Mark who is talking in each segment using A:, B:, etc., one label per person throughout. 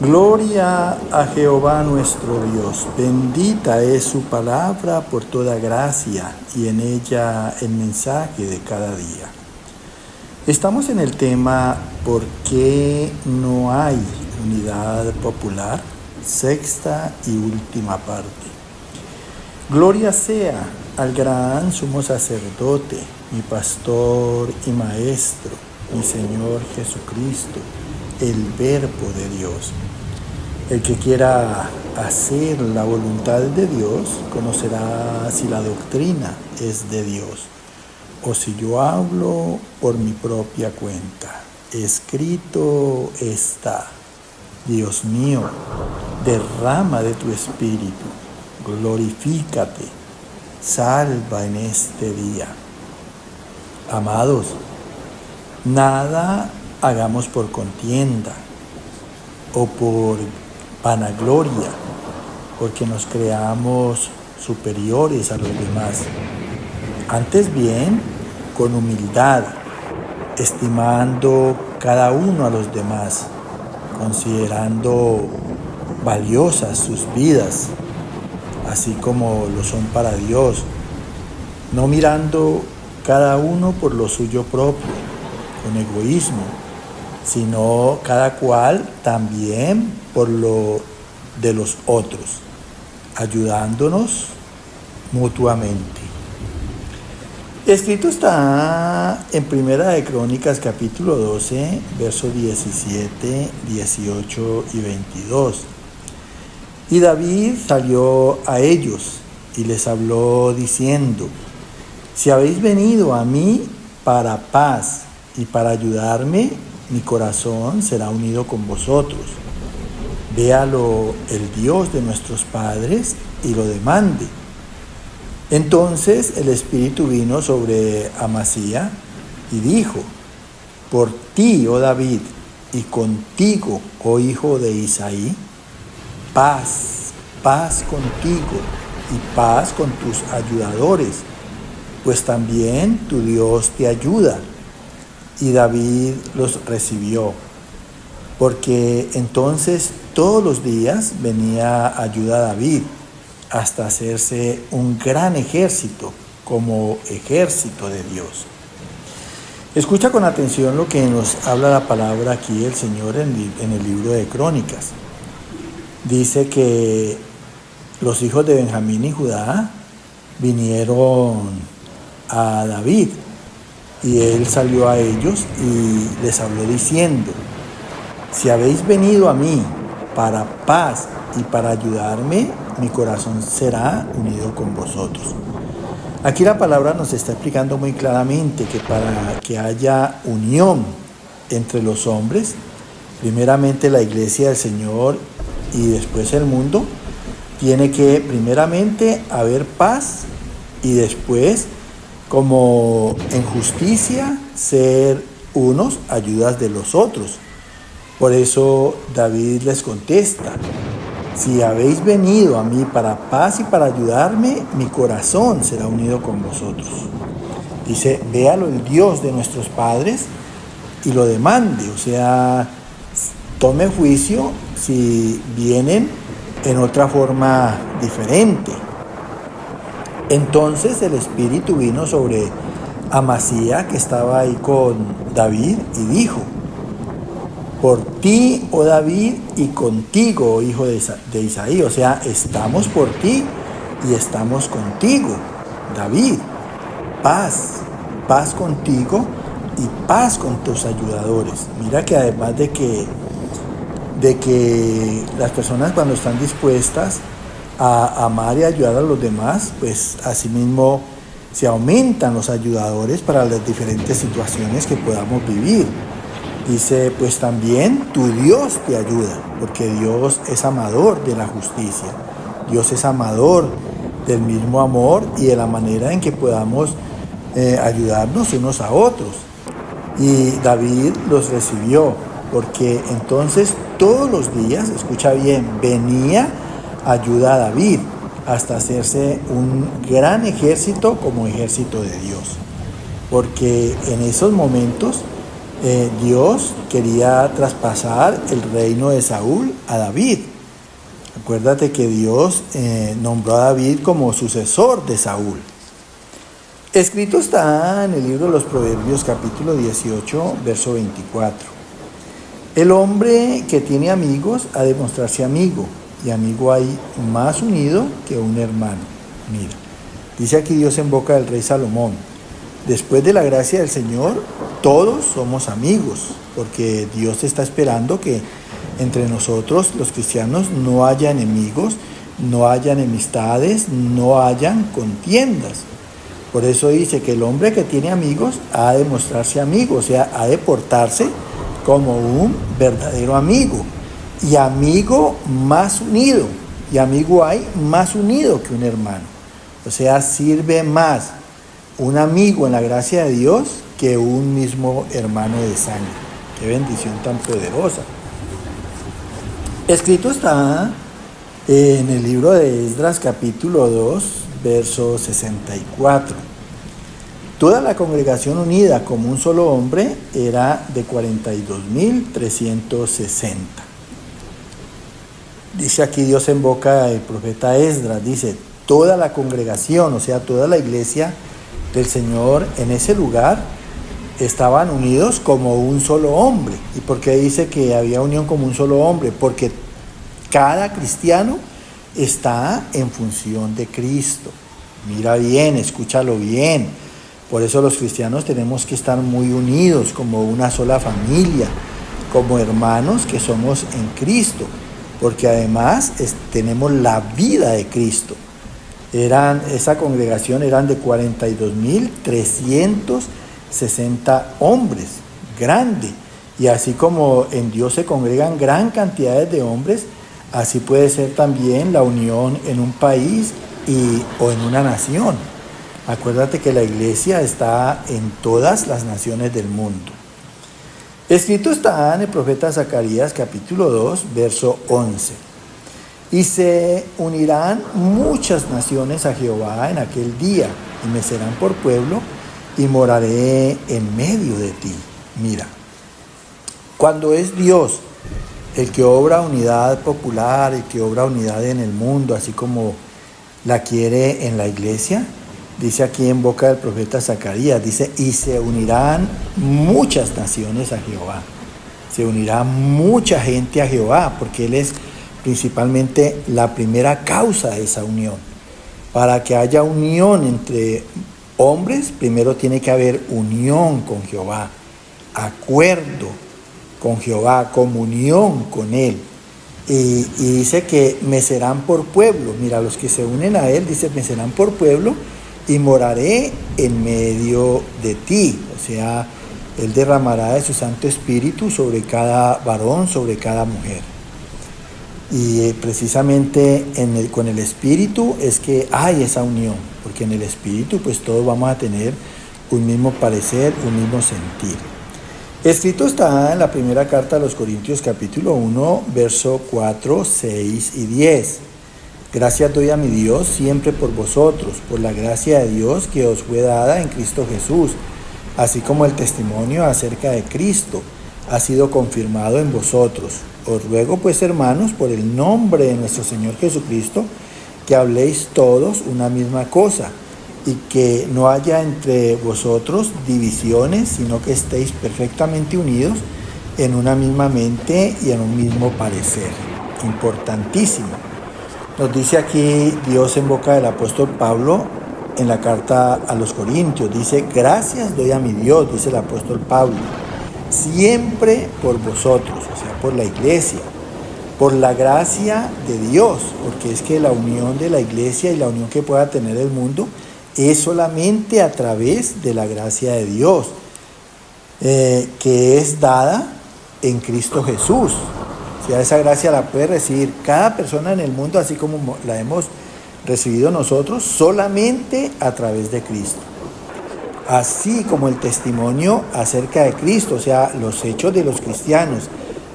A: Gloria a Jehová nuestro Dios, bendita es su palabra por toda gracia y en ella el mensaje de cada día. Estamos en el tema ¿por qué no hay unidad popular? Sexta y última parte. Gloria sea al gran sumo sacerdote, mi pastor y maestro, mi Señor Jesucristo, el Verbo de Dios. El que quiera hacer la voluntad de Dios conocerá si la doctrina es de Dios o si yo hablo por mi propia cuenta. Escrito está: Dios mío, derrama de tu espíritu, glorifícate, salva en este día. Amados, nada hagamos por contienda o por vanagloria, porque nos creamos superiores a los demás. Antes bien, con humildad, estimando cada uno a los demás, considerando valiosas sus vidas, así como lo son para Dios, no mirando cada uno por lo suyo propio, con egoísmo, sino cada cual también por lo de los otros, ayudándonos mutuamente. Escrito está en Primera de Crónicas capítulo 12, versos 17, 18 y 22. Y David salió a ellos y les habló diciendo: si habéis venido a mí para paz y para ayudarme, mi corazón será unido con vosotros. Véalo el Dios de nuestros padres y lo demande. Entonces el Espíritu vino sobre Amasía y dijo: por ti, oh David, y contigo, oh hijo de Isaí, paz, paz contigo y paz con tus ayudadores, pues también tu Dios te ayuda. Y David los recibió, porque entonces todos los días venía ayuda a David, hasta hacerse un gran ejército, como ejército de Dios. Escucha con atención lo que nos habla la palabra aquí el Señor en el libro de Crónicas. Dice que los hijos de Benjamín y Judá vinieron a David, y él salió a ellos y les habló diciendo: si habéis venido a mí para paz y para ayudarme, mi corazón será unido con vosotros. Aquí la palabra nos está explicando muy claramente que para que haya unión entre los hombres, primeramente la iglesia del Señor y después el mundo, tiene que primeramente haber paz y después, como en justicia, ser unos ayudas de los otros. Por eso David les contesta: si habéis venido a mí para paz y para ayudarme, mi corazón será unido con vosotros. Dice: véalo el Dios de nuestros padres y lo demande, o sea, tome juicio si vienen en otra forma diferente. Entonces el Espíritu vino sobre Amasía, que estaba ahí con David, y dijo: por ti, oh David, y contigo, oh hijo de Isaí. O sea, estamos por ti y estamos contigo, David. Paz, paz contigo y paz con tus ayudadores. Mira que además de que las personas, cuando están dispuestas a amar y ayudar a los demás, pues asimismo se aumentan los ayudadores para las diferentes situaciones que podamos vivir. Dice: pues también tu Dios te ayuda, porque Dios es amador de la justicia. Dios es amador del mismo amor y de la manera en que podamos ayudarnos unos a otros. Y David los recibió, porque entonces todos los días, escucha bien, venía ayuda a David hasta hacerse un gran ejército como ejército de Dios. Porque en esos momentos Dios quería traspasar el reino de Saúl a David. Acuérdate que Dios nombró a David como sucesor de Saúl. Escrito está en el libro de los Proverbios, capítulo 18, verso 24. El hombre que tiene amigos ha de mostrarse amigo, y amigo hay más unido que un hermano. Mira, dice aquí Dios en boca del rey Salomón: después de la gracia del Señor, todos somos amigos, porque Dios está esperando que entre nosotros, los cristianos, no haya enemigos, no haya enemistades, no hayan contiendas. Por eso dice que el hombre que tiene amigos ha de mostrarse amigo, o sea, ha de portarse como un verdadero amigo. Y amigo más unido, y amigo hay más unido que un hermano. O sea, sirve más un amigo en la gracia de Dios que un mismo hermano de sangre. Qué bendición tan poderosa. Escrito está en el libro de Esdras, capítulo 2, verso 64. Toda la congregación unida como un solo hombre era de 42.360. Dice aquí Dios en boca del profeta Esdras, dice, toda la congregación, o sea, toda la iglesia del Señor en ese lugar estaban unidos como un solo hombre. ¿Y por qué dice que había unión como un solo hombre? Porque cada cristiano está en función de Cristo. Mira bien, escúchalo bien. Por eso los cristianos tenemos que estar muy unidos como una sola familia, como hermanos que somos en Cristo, porque además tenemos la vida de Cristo. Esa congregación eran de 42.360 hombres, grande. Y así como en Dios se congregan gran cantidades de hombres, así puede ser también la unión en un país o en una nación. Acuérdate que la iglesia está en todas las naciones del mundo. Escrito está en el profeta Zacarías, capítulo 2, verso 11. Y se unirán muchas naciones a Jehová en aquel día, y me serán por pueblo, y moraré en medio de ti. Mira, cuando es Dios el que obra unidad popular, el que obra unidad en el mundo, así como la quiere en la iglesia, dice aquí en boca del profeta Zacarías, dice, y se unirán muchas naciones a Jehová. Se unirá mucha gente a Jehová, porque Él es principalmente la primera causa de esa unión. Para que haya unión entre hombres, primero tiene que haber unión con Jehová, acuerdo con Jehová, comunión con Él. Y dice que me serán por pueblo. Mira, los que se unen a Él, dice, me serán por pueblo y moraré en medio de ti. O sea, Él derramará de su Santo Espíritu sobre cada varón, sobre cada mujer. Y precisamente con el Espíritu es que hay esa unión, porque en el Espíritu pues todos vamos a tener un mismo parecer, un mismo sentir. Escrito está en la primera carta a los Corintios, capítulo 1, verso 4, 6 y 10. Gracias doy a mi Dios siempre por vosotros, por la gracia de Dios que os fue dada en Cristo Jesús, así como el testimonio acerca de Cristo ha sido confirmado en vosotros. Os ruego pues, hermanos, por el nombre de nuestro Señor Jesucristo, que habléis todos una misma cosa, y que no haya entre vosotros divisiones, sino que estéis perfectamente unidos en una misma mente y en un mismo parecer. Importantísimo. Nos dice aquí Dios en boca del apóstol Pablo en la carta a los Corintios. Dice, gracias doy a mi Dios, dice el apóstol Pablo, siempre por vosotros, o sea, por la iglesia, por la gracia de Dios, porque es que la unión de la iglesia y la unión que pueda tener el mundo es solamente a través de la gracia de Dios, que es dada en Cristo Jesús. O sea, esa gracia la puede recibir cada persona en el mundo, así como la hemos recibido nosotros, solamente a través de Cristo. Así como el testimonio acerca de Cristo, o sea, los hechos de los cristianos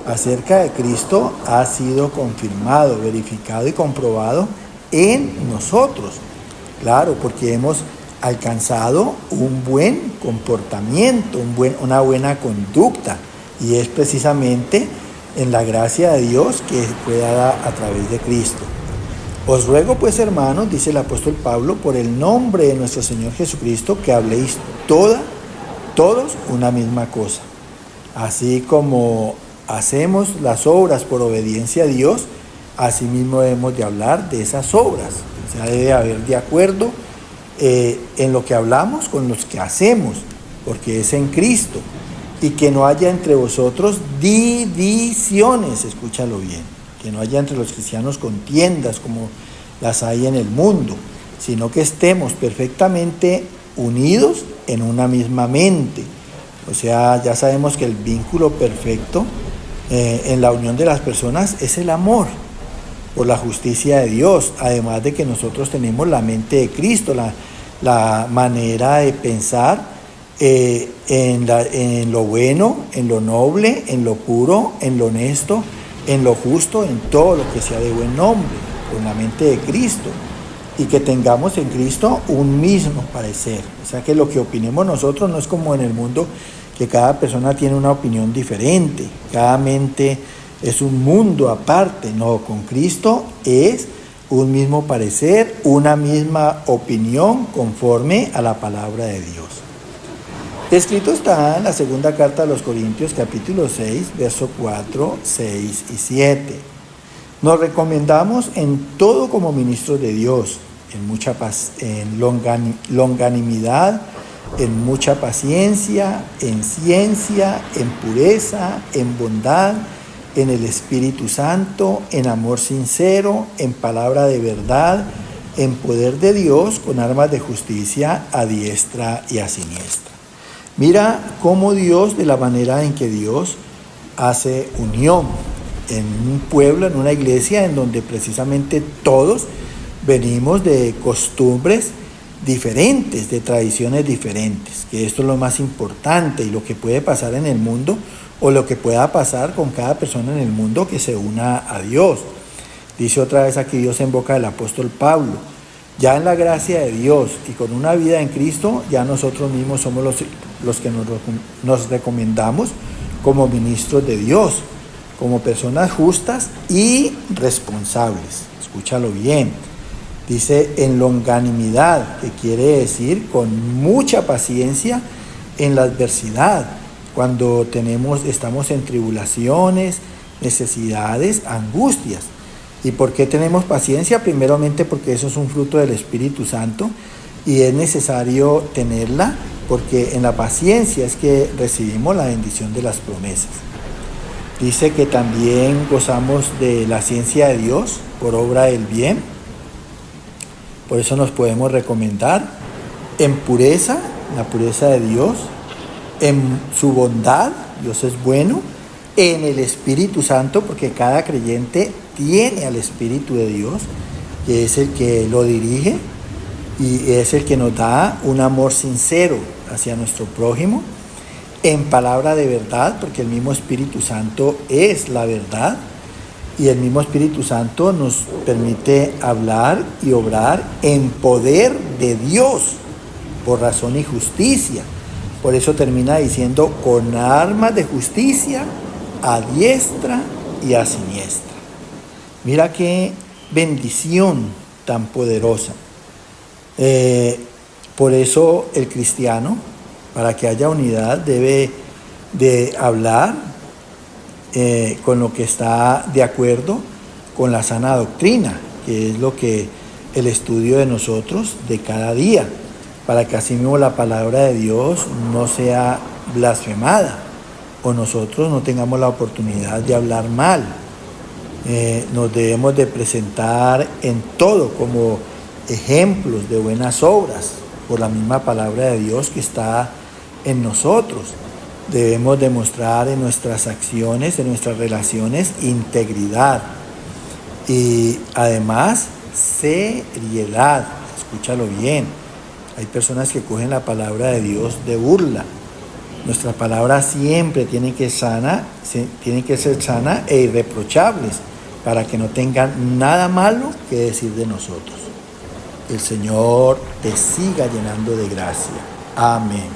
A: acerca de Cristo ha sido confirmado, verificado y comprobado en nosotros. Claro, porque hemos alcanzado un buen comportamiento, una buena conducta, y es precisamente en la gracia de Dios que fue dada a través de Cristo. Os ruego pues, hermanos, dice el apóstol Pablo, por el nombre de nuestro Señor Jesucristo, que habléis todos una misma cosa. Así como hacemos las obras por obediencia a Dios, asimismo debemos de hablar de esas obras. O sea, debe haber de acuerdo en lo que hablamos con los que hacemos, porque es en Cristo. Y que no haya entre vosotros divisiones, escúchalo bien, que no haya entre los cristianos contiendas como las hay en el mundo, sino que estemos perfectamente unidos en una misma mente. O sea, ya sabemos que el vínculo perfecto en la unión de las personas es el amor por la justicia de Dios, además de que nosotros tenemos la mente de Cristo, la manera de pensar en lo bueno, en lo noble, en lo puro, en lo honesto, en lo justo, en todo lo que sea de buen nombre, con la mente de Cristo, y que tengamos en Cristo un mismo parecer. O sea, que lo que opinemos nosotros no es como en el mundo, que cada persona tiene una opinión diferente, cada mente es un mundo aparte. No, con Cristo es un mismo parecer, una misma opinión conforme a la palabra de Dios. Escrito está en la segunda carta a los Corintios, capítulo 6, verso 4, 6 y 7. Nos recomendamos en todo como ministros de Dios, en longanimidad, en mucha paciencia, en ciencia, en pureza, en bondad, en el Espíritu Santo, en amor sincero, en palabra de verdad, en poder de Dios, con armas de justicia a diestra y a siniestra. Mira cómo Dios, de la manera en que Dios hace unión en un pueblo, en una iglesia, en donde precisamente todos venimos de costumbres diferentes, de tradiciones diferentes, que esto es lo más importante y lo que puede pasar en el mundo, o lo que pueda pasar con cada persona en el mundo que se una a Dios. Dice otra vez aquí Dios en boca del apóstol Pablo: ya en la gracia de Dios y con una vida en Cristo, ya nosotros mismos somos los que nos recomendamos como ministros de Dios, como personas justas y responsables. Escúchalo bien. Dice en longanimidad, que quiere decir con mucha paciencia en la adversidad, cuando estamos en tribulaciones, necesidades, angustias. ¿Y por qué tenemos paciencia? Primeramente porque eso es un fruto del Espíritu Santo y es necesario tenerla, porque en la paciencia es que recibimos la bendición de las promesas. Dice que también gozamos de la ciencia de Dios por obra del bien. Por eso nos podemos recomendar en pureza, la pureza de Dios, en su bondad, Dios es bueno, en el Espíritu Santo, porque cada creyente tiene al Espíritu de Dios, que es el que lo dirige y es el que nos da un amor sincero hacia nuestro prójimo, en palabra de verdad, porque el mismo Espíritu Santo es la verdad, y el mismo Espíritu Santo nos permite hablar y obrar en poder de Dios, por razón y justicia. Por eso termina diciendo, con armas de justicia a diestra y a siniestra. Mira qué bendición tan poderosa. Por eso el cristiano, para que haya unidad, debe de hablar con lo que está de acuerdo con la sana doctrina, que es lo que el estudio de nosotros de cada día, para que así mismo la palabra de Dios no sea blasfemada o nosotros no tengamos la oportunidad de hablar mal. Nos debemos de presentar en todo como ejemplos de buenas obras por la misma palabra de Dios que está en nosotros. Debemos demostrar en nuestras acciones, en nuestras relaciones, integridad y además seriedad. Escúchalo bien. Hay personas que cogen la palabra de Dios de burla. Nuestra palabra siempre tiene que ser sana e irreprochables, para que no tengan nada malo que decir de nosotros. El Señor te siga llenando de gracia. Amén.